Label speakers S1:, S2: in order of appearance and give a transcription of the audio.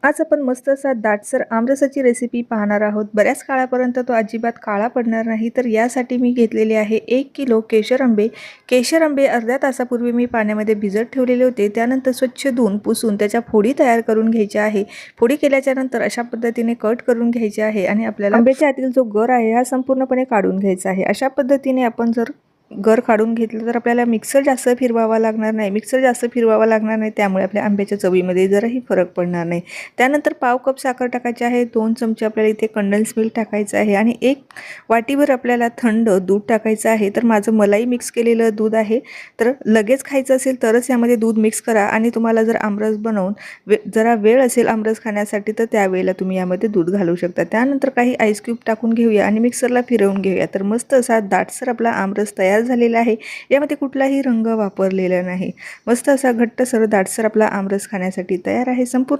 S1: आज आपण मस्त असा दाटसर आमरसाची रेसिपी पाहणार आहोत। बऱ्याच काळापर्यंत तो अजिबात काळा पडणार नाही। तर यासाठी मी घेतलेले आहे 1 किलो केशर आंबे। केशर आंबे अर्ध्या तासापूर्वी मी पाण्यामध्ये भिजत ठेवलेले होते। त्यानंतर स्वच्छ धुवून पुसून त्याच्या फोडी तयार करून घ्यायच्या आहे। फोडी केल्याच्या नंतर अशा पद्धतीने कट करून घ्यायचे आहे आणि आपल्याला आंब्याच्या आतील जो गर आहे हा संपूर्णपणे काढून घ्यायचा आहे। अशा पद्धतीने आपण जर गर काढून घेतलं तर आपल्याला मिक्सर जास्त फिरवावा लागणार नाही। त्यामुळे आपल्या आंब्याच्या चवीमध्ये जराही फरक पडणार नाही। त्यानंतर पाव कप साखर टाकायची आहे। 2 चमचे आपल्याला इथे कंडेन्स मिल्क टाकायचं आहे आणि 1 वाटीभर आपल्याला थंड दूध टाकायचं आहे। तर माझं मलाई मिक्स केलेलं दूध आहे। तर लगेच खायचं असेल तरच यामध्ये दूध मिक्स करा आणि तुम्हाला जर आमरस बनवून जरा वेळ असेल आमरस खाण्यासाठी तर त्यावेळेला तुम्ही यामध्ये दूध घालू शकता। त्यानंतर काही आईस क्यूब टाकून घेऊया आणि मिक्सरला फिरवून घेऊया। तर मस्त असा दाटसर आपला आमरस तयार झालेला आहे। यामध्ये कुठलाही रंग वापरलेला नाही। मस्त असा घट्टसर दाटसर आपला आमरस खाण्यासाठी तयार आहे। संपूर्ण